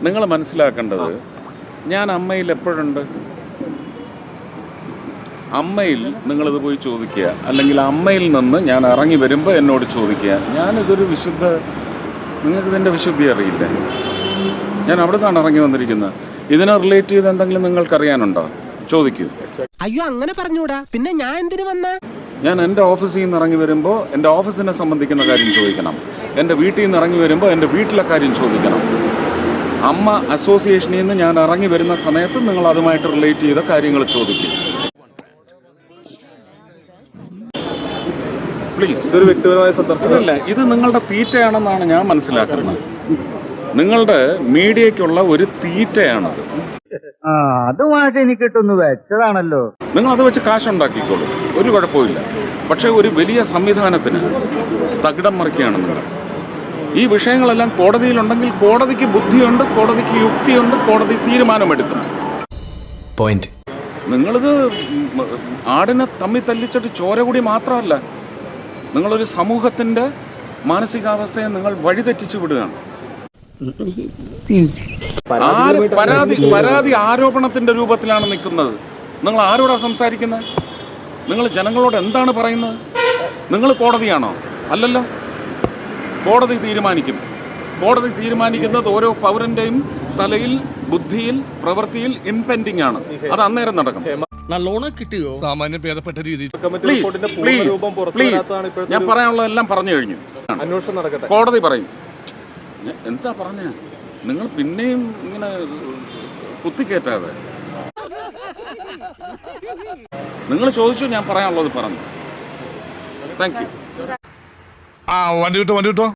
നിങ്ങൾ മനസ്സിലാക്കേണ്ടത്, ഞാൻ അമ്മയിൽ എപ്പോഴുണ്ട്? അമ്മയിൽ നിങ്ങളിത് പോയി ചോദിക്കുക, അല്ലെങ്കിൽ അമ്മയിൽ നിന്ന് ഞാൻ ഇറങ്ങി വരുമ്പോൾ എന്നോട് ചോദിക്കുക. ഞാനിതൊരു നിങ്ങൾക്കിതിൻ്റെ വിശുദ്ധി അറിയില്ലേ? ഞാൻ അവിടെ നിന്നാണ് ഇറങ്ങി വന്നിരിക്കുന്നത്. ഇതിനെ റിലേറ്റ് ചെയ്ത് എന്തെങ്കിലും നിങ്ങൾക്കറിയാനുണ്ടോ? ചോദിക്കൂ. അയ്യോ, അങ്ങനെ പറഞ്ഞൂടാ. പിന്നെ ഞാൻ എന്തിനു വന്ന? ഞാൻ എൻ്റെ ഓഫീസിൽ നിന്ന് ഇറങ്ങി വരുമ്പോൾ എൻ്റെ ഓഫീസിനെ സംബന്ധിക്കുന്ന കാര്യം ചോദിക്കണം. എൻ്റെ വീട്ടിൽ നിന്ന് ഇറങ്ങി വരുമ്പോൾ എൻ്റെ വീട്ടിലെ കാര്യം ചോദിക്കണം. അമ്മ അസോസിയേഷനിൽ നിന്ന് ഞാൻ ഇറങ്ങി വരുന്ന സമയത്ത് നിങ്ങൾ അതുമായിട്ട് റിലേറ്റ് ചെയ്ത കാര്യങ്ങൾ ചോദിക്കും. പ്ലീസ്. ഇതൊരു വ്യക്തിപരമായ സന്ദർശനമല്ല. ഇത് നിങ്ങളുടെ തീറ്റയാണെന്നാണ് ഞാൻ മനസ്സിലാക്കുന്നത്. നിങ്ങളുടെ മീഡിയയ്ക്കുള്ള ഒരു തീറ്റയാണത്. അതുമായിട്ട് എനിക്ക് കിട്ടുന്നു വെച്ചതാണല്ലോ. നിങ്ങൾ അത് വെച്ച് കാശുണ്ടാക്കിക്കോളൂ, ഒരു കുഴപ്പമില്ല. പക്ഷേ ഒരു വലിയ സംവിധാനത്തിന് തകിടം മറിക്കുകയാണ് നിങ്ങൾ. ഈ വിഷയങ്ങളെല്ലാം കോടതിയിലുണ്ടെങ്കിൽ കോടതിക്ക് ബുദ്ധിയുണ്ട്, കോടതിക്ക് യുക്തിയുണ്ട്, കോടതി തീരുമാനമെടുക്കും. പോയിന്റ്. നിങ്ങളിത് ആടിനെ തമ്മി തല്ലിച്ചിട്ട് ചോര കൂടി മാത്രമല്ല, നിങ്ങളൊരു സമൂഹത്തിന്റെ മാനസികാവസ്ഥയെ നിങ്ങൾ വഴിതെറ്റിച്ചു വിടുകയാണ്. പരാതി ആരോപണത്തിന്റെ രൂപത്തിലാണ് നിൽക്കുന്നത്. നിങ്ങൾ ആരോടാ സംസാരിക്കുന്നത്? നിങ്ങൾ ജനങ്ങളോട് എന്താണ് പറയുന്നത്? നിങ്ങൾ കോടതിയാണോ? അല്ലല്ലോ. കോടതി തീരുമാനിക്കും. കോടതി തീരുമാനിക്കുന്നത് ഓരോ പൗരന്റെയും തലയിൽ, ബുദ്ധിയിൽ, പ്രവൃത്തിയിൽ ഇംപെൻഡിങ് ആണ്. അത് അന്നേരം നടക്കും. നല്ലോണം കിട്ടിയോ? സാമാന്യം ഭേദപ്പെട്ട രീതിയിൽ. ഞാൻ പറയാനുള്ളതെല്ലാം പറഞ്ഞു കഴിഞ്ഞു. അന്വേഷണം നടക്കട്ടെ. കോടതി പറയും. എന്താ പറഞ്ഞ? നിങ്ങൾ പിന്നെയും ഇങ്ങനെ കുത്തിക്കേറ്റാതെ. നിങ്ങൾ ചോദിച്ചു, ഞാൻ പറയാനുള്ളത് പറഞ്ഞു. Thank you. വണ്ടി കിട്ടോ